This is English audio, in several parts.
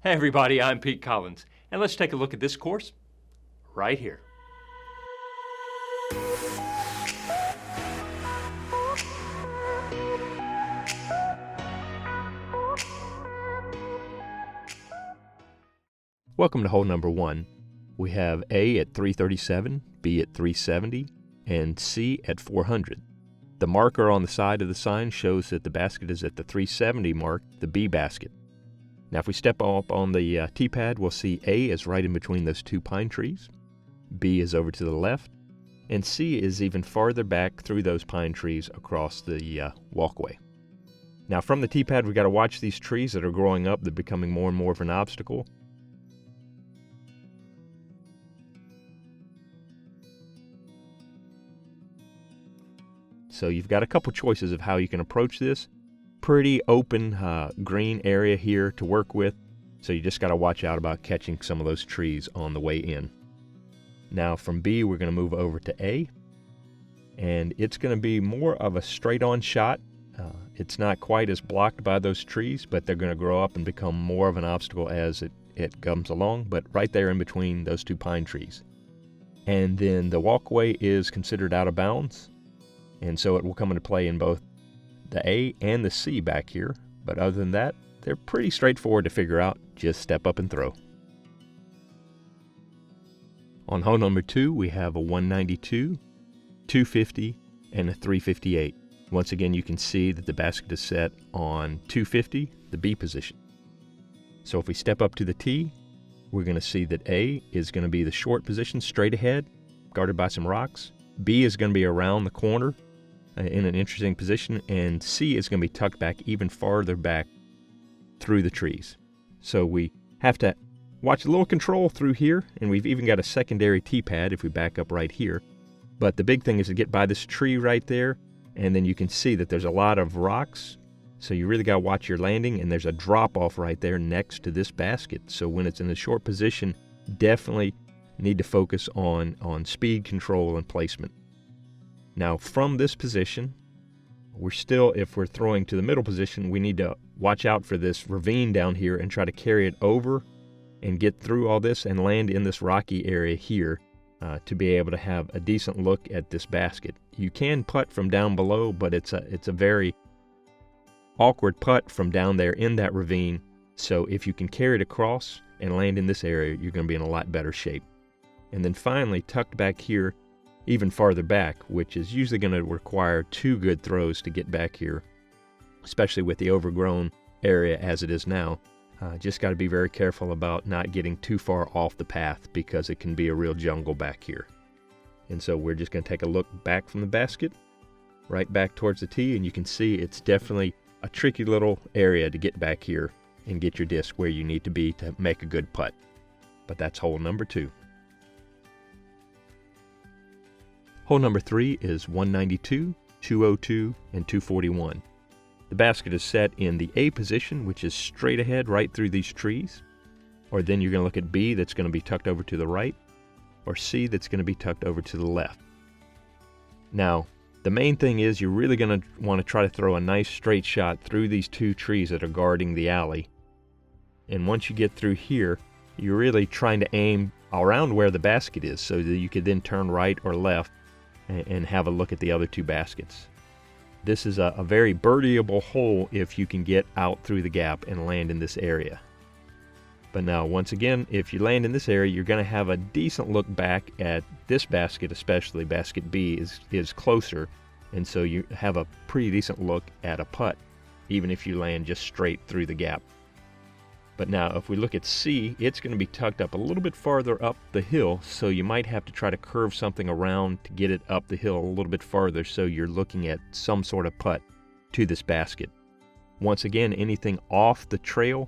Hey everybody, I'm Pete Collins, and let's take a look at this course right here. Welcome to hole number 1. We have A at 337, B at 370, and C at 400. The marker on the side of the sign shows that the basket is at the 370 mark, the B basket. Now if we step up on the tee pad, we'll see A is right in between those two pine trees, B is over to the left, and C is even farther back through those pine trees across the walkway. Now from the tee pad, we've got to watch these trees that are growing up. They're becoming more and more of an obstacle. So you've got a couple choices of how you can approach this. Pretty open green area here to work with, so you just got to watch out about catching some of those trees on the way in. Now from B, we're going to move over to A, and it's going to be more of a straight-on shot. It's not quite as blocked by those trees, but they're going to grow up and become more of an obstacle as it comes along, but right there in between those two pine trees. And then the walkway is considered out of bounds, and so it will come into play in both the A and the C back here, but other than that, they're pretty straightforward to figure out. Just step up and throw. On hole number 2, we have a 192, 250, and a 358. Once again, you can see that the basket is set on 250, the B position. So if we step up to the tee, we're going to see that A is going to be the short position straight ahead, guarded by some rocks. B is going to be around the corner in an interesting position, and C is going to be tucked back even farther back through the trees. So we have to watch a little control through here, and we've even got a secondary tee pad if we back up right here. But the big thing is to get by this tree right there, and then you can see that there's a lot of rocks, so you really got to watch your landing, and there's a drop off right there next to this basket. So when it's in a short position, definitely need to focus on speed control and placement. Now from this position, if we're throwing to the middle position, we need to watch out for this ravine down here and try to carry it over and get through all this and land in this rocky area here to be able to have a decent look at this basket. You can putt from down below, but it's a very awkward putt from down there in that ravine. So if you can carry it across and land in this area, you're going to be in a lot better shape. And then finally, tucked back here, even farther back, which is usually going to require 2 good throws to get back here, especially with the overgrown area as it is now. Just got to be very careful about not getting too far off the path, because it can be a real jungle back here. And so we're just going to take a look back from the basket, right back towards the tee, and you can see it's definitely a tricky little area to get back here and get your disc where you need to be to make a good putt. But that's hole number 2. Hole number 3 is 192, 202, and 241. The basket is set in the A position, which is straight ahead right through these trees. Or then you're going to look at B, that's going to be tucked over to the right, or C, that's going to be tucked over to the left. Now, the main thing is you're really going to want to try to throw a nice straight shot through these 2 trees that are guarding the alley. And once you get through here, you're really trying to aim around where the basket is so that you could then turn right or left and have a look at the other 2 baskets. This is a very birdieable hole if you can get out through the gap and land in this area. But now, once again, if you land in this area, you're going to have a decent look back at this basket, especially basket B is closer, and so you have a pretty decent look at a putt, even if you land just straight through the gap. But now if we look at C, it's going to be tucked up a little bit farther up the hill, so you might have to try to curve something around to get it up the hill a little bit farther, so you're looking at some sort of putt to this basket. Once again, anything off the trail,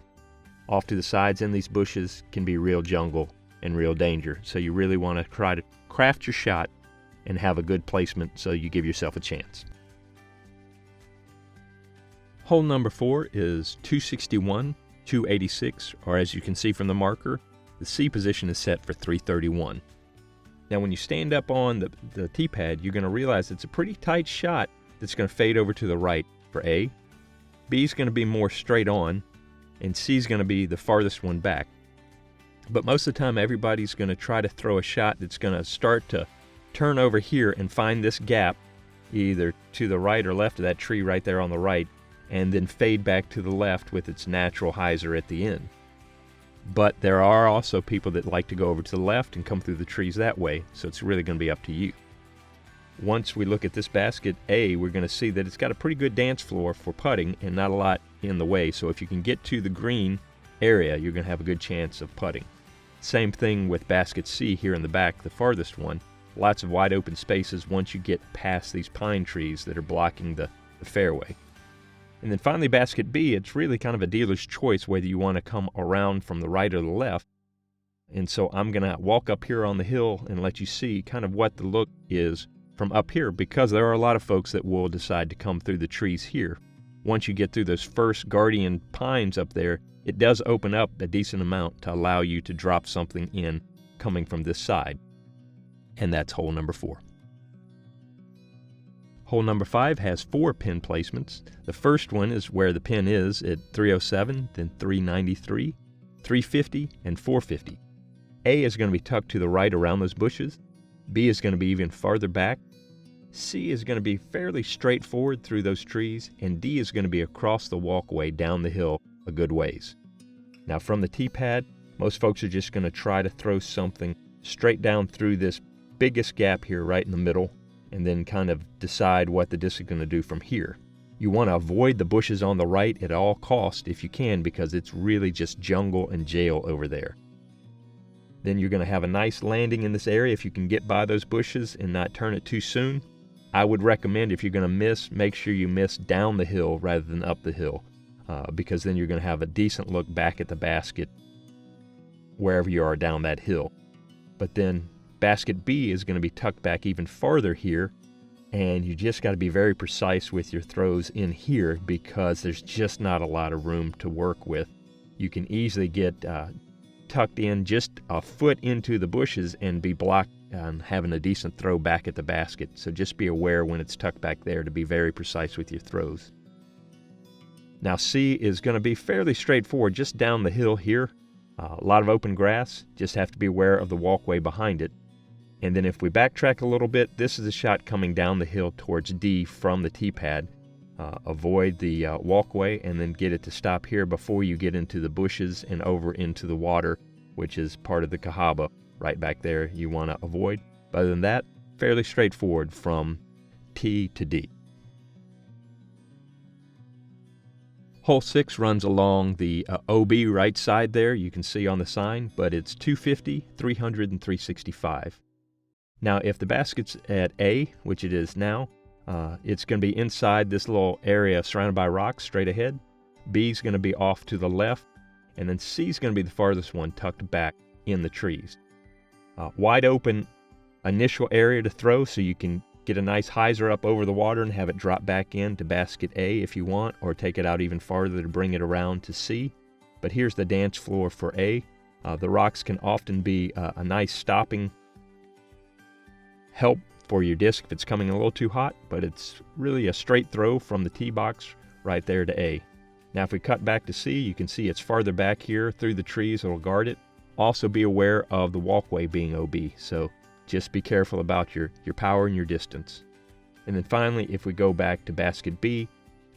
off to the sides in these bushes, can be real jungle and real danger. So you really want to try to craft your shot and have a good placement so you give yourself a chance. Hole number 4 is 261, 286, or as you can see from the marker, the C position is set for 331. Now when you stand up on the tee pad, you're going to realize it's a pretty tight shot that's going to fade over to the right for A. B is going to be more straight on, and C is going to be the farthest one back. But most of the time, everybody's going to try to throw a shot that's going to start to turn over here and find this gap, either to the right or left of that tree right there on the right, and then fade back to the left with its natural hyzer at the end. But there are also people that like to go over to the left and come through the trees that way, so it's really going to be up to you. Once we look at this basket A, we're going to see that it's got a pretty good dance floor for putting and not a lot in the way, so if you can get to the green area, you're going to have a good chance of putting. Same thing with basket C here in the back, the farthest one. Lots of wide open spaces once you get past these pine trees that are blocking the fairway. And then finally, basket B, it's really kind of a dealer's choice whether you want to come around from the right or the left. And so I'm going to walk up here on the hill and let you see kind of what the look is from up here, because there are a lot of folks that will decide to come through the trees here. Once you get through those first guardian pines up there, it does open up a decent amount to allow you to drop something in coming from this side. And that's hole number 4. Hole number 5 has 4 pin placements. The first one is where the pin is at 307, then 393, 350, and 450. A is going to be tucked to the right around those bushes. B is going to be even farther back. C is going to be fairly straightforward through those trees, and D is going to be across the walkway down the hill a good ways. Now from the tee pad, most folks are just going to try to throw something straight down through this biggest gap here right in the middle, and then kind of decide what the disc is going to do from here. You want to avoid the bushes on the right at all costs if you can, because it's really just jungle and jail over there. Then you're going to have a nice landing in this area if you can get by those bushes and not turn it too soon. I would recommend, if you're going to miss, make sure you miss down the hill rather than up the hill, because then you're going to have a decent look back at the basket wherever you are down that hill. But then basket B is going to be tucked back even farther here, and you just got to be very precise with your throws in here, because there's just not a lot of room to work with. You can easily get tucked in just a foot into the bushes and be blocked on having a decent throw back at the basket. So just be aware when it's tucked back there to be very precise with your throws. Now C is going to be fairly straightforward just down the hill here. A lot of open grass, just have to be aware of the walkway behind it. And then if we backtrack a little bit, this is a shot coming down the hill towards D from the tee pad. Avoid the walkway and then get it to stop here before you get into the bushes and over into the water, which is part of the kahaba right back there you want to avoid. But other than that, fairly straightforward from T to D. Hole 6 runs along the OB right side there, you can see on the sign, but it's 250, 300, and 365. Now if the basket's at A, which it is now, it's going to be inside this little area surrounded by rocks straight ahead. B is going to be off to the left, and then C is going to be the farthest one tucked back in the trees. Wide open initial area to throw, so you can get a nice hyzer up over the water and have it drop back into basket A if you want, or take it out even farther to bring it around to C. But here's the dance floor for A. The rocks can often be a nice stopping help for your disc if it's coming a little too hot, but it's really a straight throw from the tee box right there to A. Now if we cut back to C, you can see it's farther back here through the trees. It'll guard it. Also be aware of the walkway being OB, so just be careful about your power and your distance. And then finally, if we go back to basket B,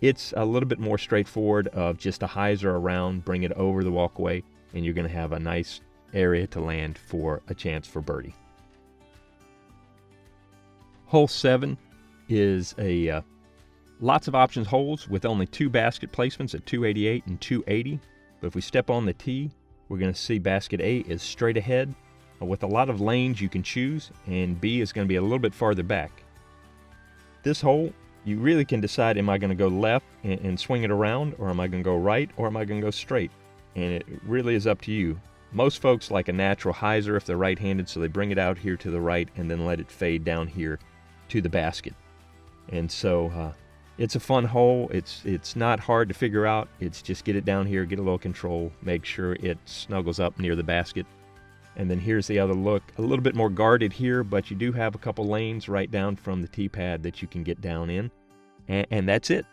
it's a little bit more straightforward of just a hyzer around, bring it over the walkway, and you're going to have a nice area to land for a chance for birdie. Hole 7 is a lots of options holes with only 2 basket placements at 288 and 280. But if we step on the tee, we're going to see basket A is straight ahead with a lot of lanes you can choose, and B is going to be a little bit farther back. This hole, you really can decide, am I going to go left and swing it around, or am I going to go right, or am I going to go straight? And it really is up to you. Most folks like a natural hyzer if they're right-handed, so they bring it out here to the right and then let it fade down here to the basket. And so it's a fun hole. It's not hard to figure out. It's just get it down here, get a little control, make sure it snuggles up near the basket. And then here's the other look, a little bit more guarded here, but you do have a couple lanes right down from the tee pad that you can get down in. And that's it.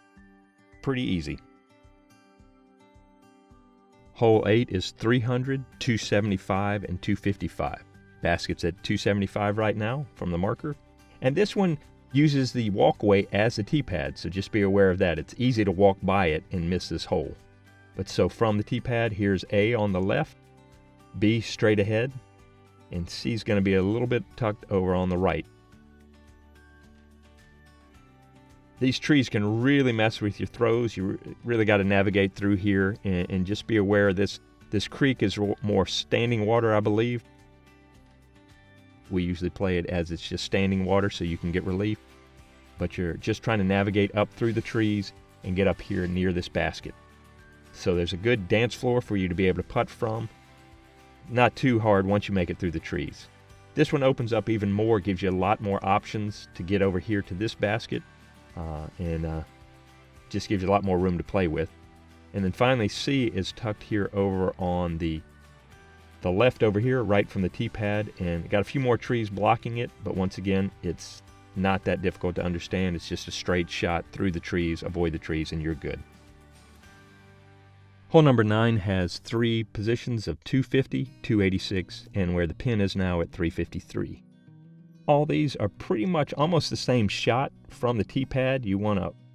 Pretty easy. Hole 8 is 300, 275, and 255. Basket's at 275 right now from the marker. And this one uses the walkway as a tee pad, so just be aware of that. It's easy to walk by it and miss this hole. But so from the tee pad, here's A on the left, B straight ahead, and C is going to be a little bit tucked over on the right. These trees can really mess with your throws. You really got to navigate through here, and just be aware this creek is more standing water, I believe. We usually play it as it's just standing water so you can get relief. But you're just trying to navigate up through the trees and get up here near this basket. So there's a good dance floor for you to be able to putt from. Not too hard once you make it through the trees. This one opens up even more, gives you a lot more options to get over here to this basket. And just gives you a lot more room to play with. And then finally, C is tucked here over on the left over here, right from the tee pad, and got a few more trees blocking it, but once again, it's not that difficult to understand. It's just a straight shot through the trees, avoid the trees, and you're good. Hole number 9 has 3 positions of 250, 286, and where the pin is now at 353. All these are pretty much almost the same shot from the tee pad.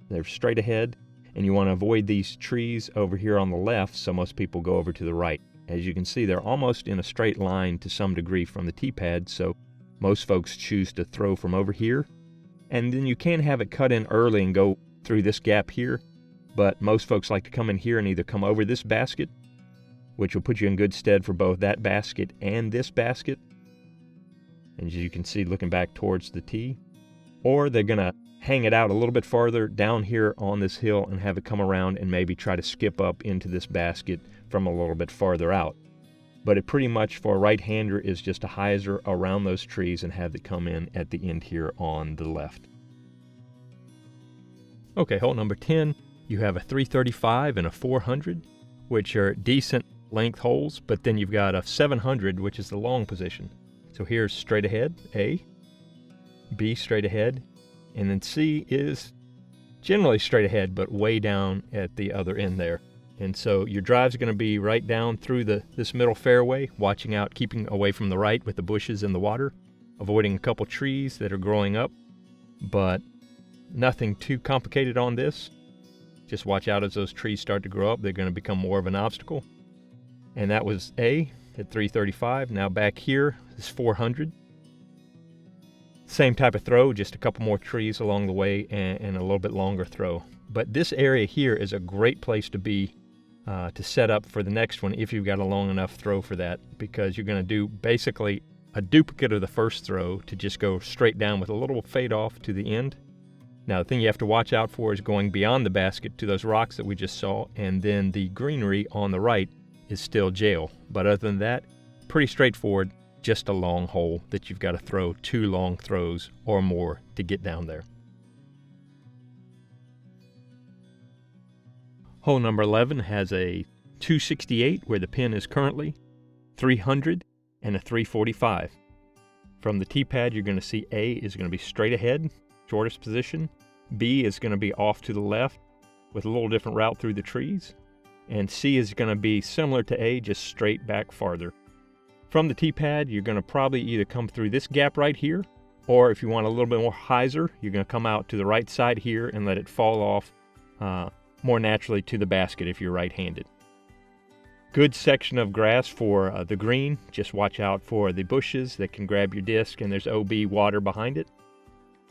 They're straight ahead, and you want to avoid these trees over here on the left, so most people go over to the right. As you can see, they're almost in a straight line to some degree from the tee pad, so most folks choose to throw from over here. And then you can have it cut in early and go through this gap here, but most folks like to come in here and either come over this basket, which will put you in good stead for both that basket and this basket. And as you can see, looking back towards the tee, or they're going to hang it out a little bit farther down here on this hill and have it come around and maybe try to skip up into this basket from a little bit farther out. But it pretty much, for a right-hander, is just a hyzer around those trees and have it come in at the end here on the left. Okay, hole number 10, you have a 335 and a 400, which are decent length holes, but then you've got a 700, which is the long position. So here's straight ahead, A, B straight ahead, and then C is generally straight ahead, but way down at the other end there. And so your drive's going to be right down through this middle fairway, watching out, keeping away from the right with the bushes and the water, avoiding a couple trees that are growing up, but nothing too complicated on this. Just watch out as those trees start to grow up. They're going to become more of an obstacle. And that was A at 335. Now back here is 400. Same type of throw, just a couple more trees along the way and a little bit longer throw. But this area here is a great place to be to set up for the next one if you've got a long enough throw for that, because you're going to do basically a duplicate of the first throw to just go straight down with a little fade off to the end. Now the thing you have to watch out for is going beyond the basket to those rocks that we just saw, and then the greenery on the right is still jail. But other than that, pretty straightforward. Just a long hole that you've got to throw 2 long throws or more to get down there. Hole number 11 has a 268 where the pin is currently, 300, and a 345. From the tee pad, you're going to see A is going to be straight ahead, shortest position. B is going to be off to the left with a little different route through the trees. And C is going to be similar to A, just straight back farther. From the tee pad, you're going to probably either come through this gap right here, or if you want a little bit more hyzer, you're going to come out to the right side here and let it fall off more naturally to the basket if you're right-handed. Good section of grass for the green. Just watch out for the bushes that can grab your disc, and there's OB water behind it.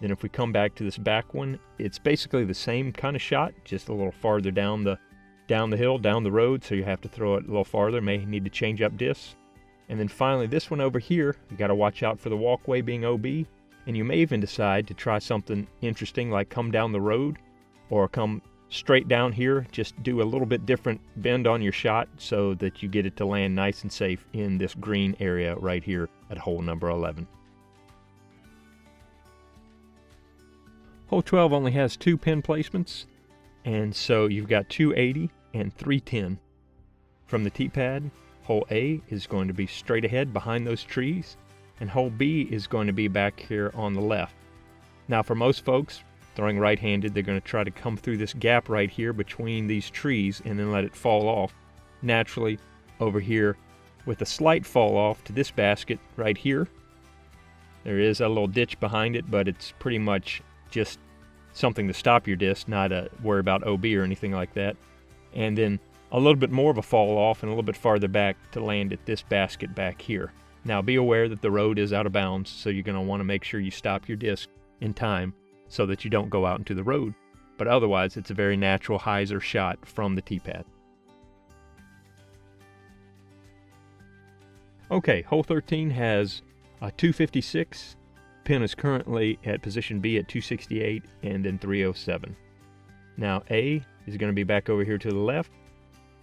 Then if we come back to this back one, it's basically the same kind of shot, just a little farther down the hill, down the road, so you have to throw it a little farther, may need to change up discs. And then finally this one over here, you got to watch out for the walkway being OB, and you may even decide to try something interesting like come down the road or come straight down here. Just do a little bit different bend on your shot so that you get it to land nice and safe in this green area right here at hole number 11. Hole 12 only has 2 pin placements, and so you've got 280 and 310. From the tee pad, hole A is going to be straight ahead behind those trees, and hole B is going to be back here on the left. Now for most folks, throwing right-handed, they're going to try to come through this gap right here between these trees and then let it fall off. naturally over here with a slight fall off to this basket right here. There is a little ditch behind it, but it's pretty much just something to stop your disc, not a worry about OB or anything like that. And then a little bit more of a fall off and a little bit farther back to land at this basket back here. Now be aware that the road is out of bounds, so you're going to want to make sure you stop your disc in time so that you don't go out into the road. But otherwise, it's a very natural hyzer shot from the T-pad. Okay, hole 13 has a 256. Pin is currently at position B at 268 and then 307. Now A is going to be back over here to the left.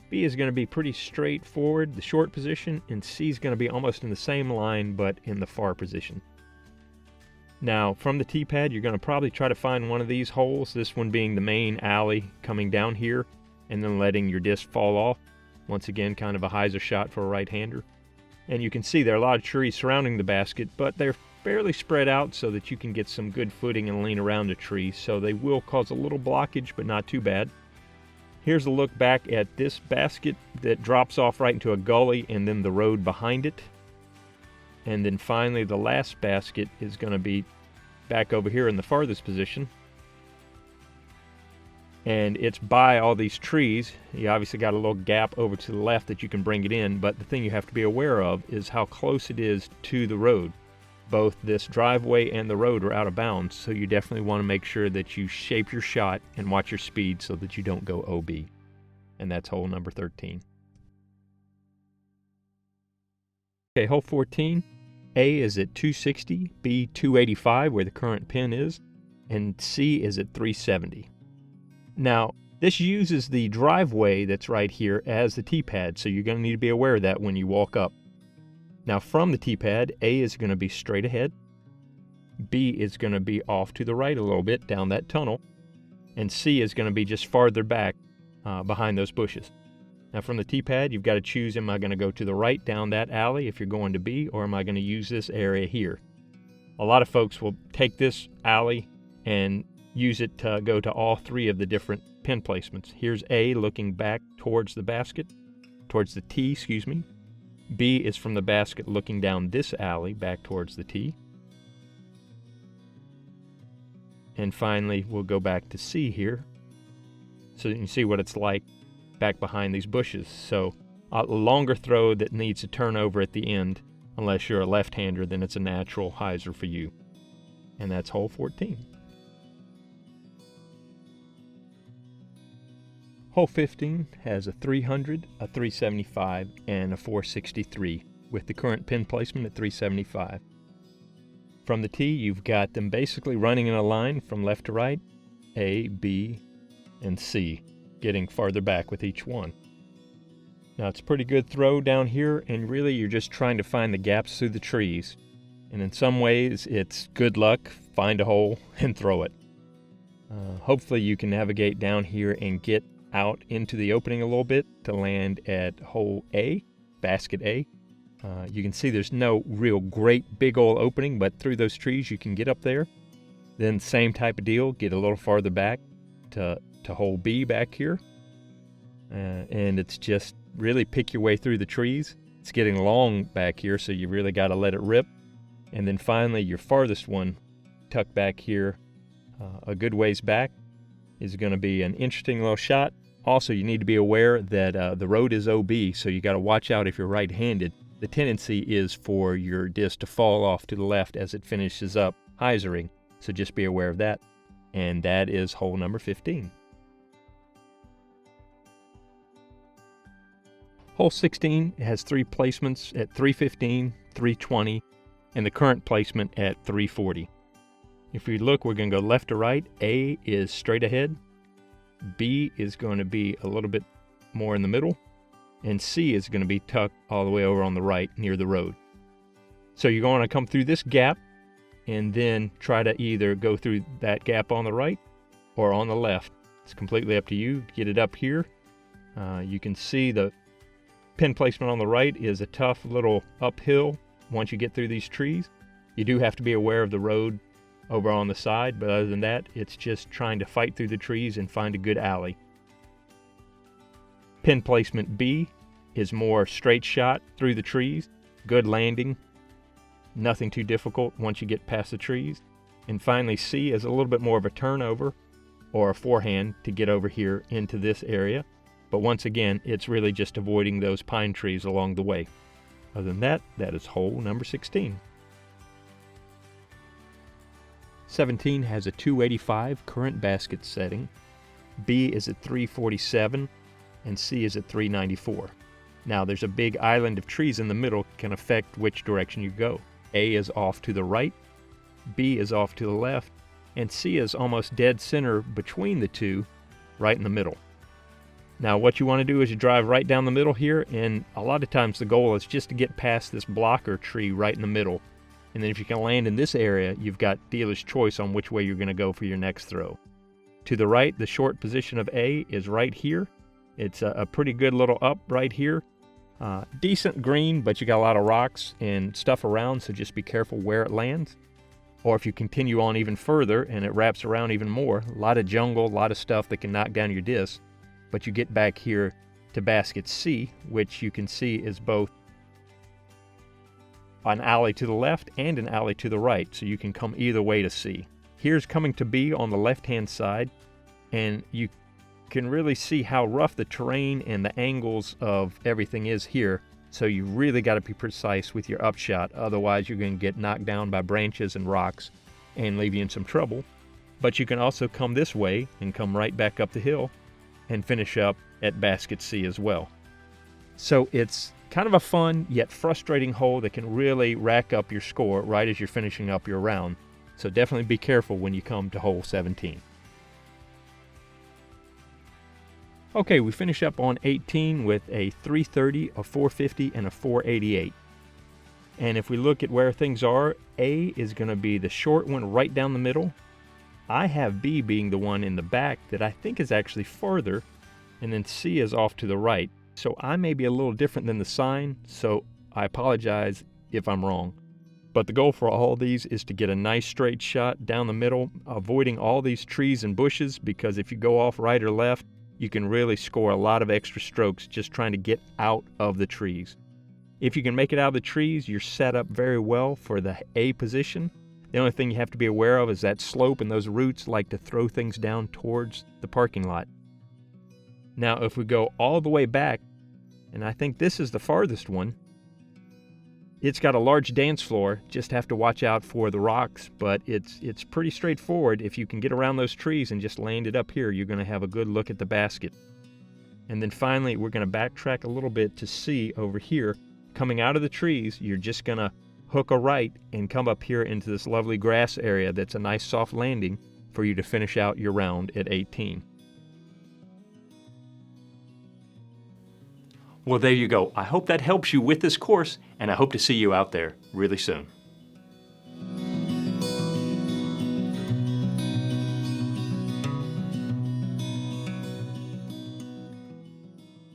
B is going to be pretty straightforward, the short position, and C is going to be almost in the same line but in the far position. Now from the T-pad, you're going to probably try to find one of these holes, this one being the main alley coming down here, and then letting your disc fall off. Once again, kind of a hyzer shot for a right-hander. And you can see there are a lot of trees surrounding the basket, but they're fairly spread out so that you can get some good footing and lean around the tree, so they will cause a little blockage, but not too bad. Here's a look back at this basket that drops off right into a gully and then the road behind it. And then finally the last basket is going to be back over here in the farthest position. And it's by all these trees. You obviously got a little gap over to the left that you can bring it in, but the thing you have to be aware of is how close it is to the road. Both this driveway and the road are out of bounds, so you definitely want to make sure that you shape your shot and watch your speed so that you don't go OB. And that's hole number 13. Okay, hole 14. A is at 260, B 285 where the current pin is, and C is at 370. Now, this uses the driveway that's right here as the T-pad, so you're going to need to be aware of that when you walk up. Now from the T-pad, A is going to be straight ahead, B is going to be off to the right a little bit down that tunnel, and C is going to be just farther back behind those bushes. Now from the T-pad, you've got to choose, am I going to go to the right down that alley if you're going to B, or am I going to use this area here? A lot of folks will take this alley and use it to go to all three of the different pin placements. Here's A looking back towards the basket, towards the T, excuse me. B is from the basket looking down this alley back towards the T. And finally, we'll go back to C here so that you can see what it's like back behind these bushes. So a longer throw that needs to turn over at the end, unless you're a left-hander, then it's a natural hyzer for you. And that's hole 14. Hole 15 has a 300, a 375, and a 463, with the current pin placement at 375. From the tee, you've got them basically running in a line from left to right, A, B, and C, getting farther back with each one. Now it's a pretty good throw down here, and really you're just trying to find the gaps through the trees. And in some ways, it's good luck, find a hole, and throw it. Hopefully you can navigate down here and get out into the opening a little bit to land at hole A, basket A. You can see there's no real great big old opening, but through those trees you can get up there. Then same type of deal, get a little farther back to hole B back here. And it's just really pick your way through the trees. It's getting long back here, so you really got to let it rip. And then finally your farthest one, tucked back here a good ways back, is going to be an interesting little shot. Also, you need to be aware that the road is OB, so you got to watch out if you're right-handed. The tendency is for your disc to fall off to the left as it finishes up hyzering, so just be aware of that. And that is hole number 15. Hole 16 has three placements at 315, 320, and the current placement at 340. If we look, we're going to go left to right. A is straight ahead. B is going to be a little bit more in the middle. And C is going to be tucked all the way over on the right near the road. So you're going to come through this gap and then try to either go through that gap on the right or on the left. It's completely up to you. Get it up here. You can see the pin placement on the right is a tough little uphill once you get through these trees. You do have to be aware of the road over on the side, but other than that, it's just trying to fight through the trees and find a good alley. Pin placement B is more straight shot through the trees, good landing, nothing too difficult once you get past the trees. And finally, C is a little bit more of a turnover or a forehand to get over here into this area. But once again, it's really just avoiding those pine trees along the way. Other than that, that is hole number 16. 17 has a 285 current basket setting. B is at 347 and C is at 394. Now there's a big island of trees in the middle can affect which direction you go. A is off to the right, B is off to the left, and C is almost dead center between the two, right in the middle. Now what you want to do is you drive right down the middle here, and a lot of times the goal is just to get past this blocker tree right in the middle. And then if you can land in this area, you've got dealer's choice on which way you're going to go for your next throw. To the right, the short position of A is right here. It's a pretty good little up right here. Decent green, but you got a lot of rocks and stuff around, so just be careful where it lands. Or if you continue on even further and it wraps around even more, a lot of jungle, a lot of stuff that can knock down your disc. But you get back here to basket C, which you can see is both an alley to the left and an alley to the right, so you can come either way to C. Here's coming to B on the left-hand side, and you can really see how rough the terrain and the angles of everything is here, so you really got to be precise with your upshot, otherwise you're going to get knocked down by branches and rocks and leave you in some trouble. But you can also come this way and come right back up the hill and finish up at basket C as well. So it's kind of a fun yet frustrating hole that can really rack up your score right as you're finishing up your round. So definitely be careful when you come to hole 17. Okay, we finish up on 18 with a 330, a 450, and a 488. And if we look at where things are, A is going to be the short one right down the middle. I have B being the one in the back that I think is actually further, and then C is off to the right. So I may be a little different than the sign, so I apologize if I'm wrong. But the goal for all these is to get a nice straight shot down the middle, avoiding all these trees and bushes, because if you go off right or left, you can really score a lot of extra strokes just trying to get out of the trees. If you can make it out of the trees, you're set up very well for the A position. The only thing you have to be aware of is that slope, and those roots like to throw things down towards the parking lot. Now if we go all the way back, and I think this is the farthest one, it's got a large dance floor, just have to watch out for the rocks, but it's pretty straightforward. If you can get around those trees and just land it up here, you're going to have a good look at the basket. And then finally, we're going to backtrack a little bit to C over here. Coming out of the trees, you're just going to hook a right and come up here into this lovely grass area that's a nice soft landing for you to finish out your round at 18. Well, there you go. I hope that helps you with this course, and I hope to see you out there really soon.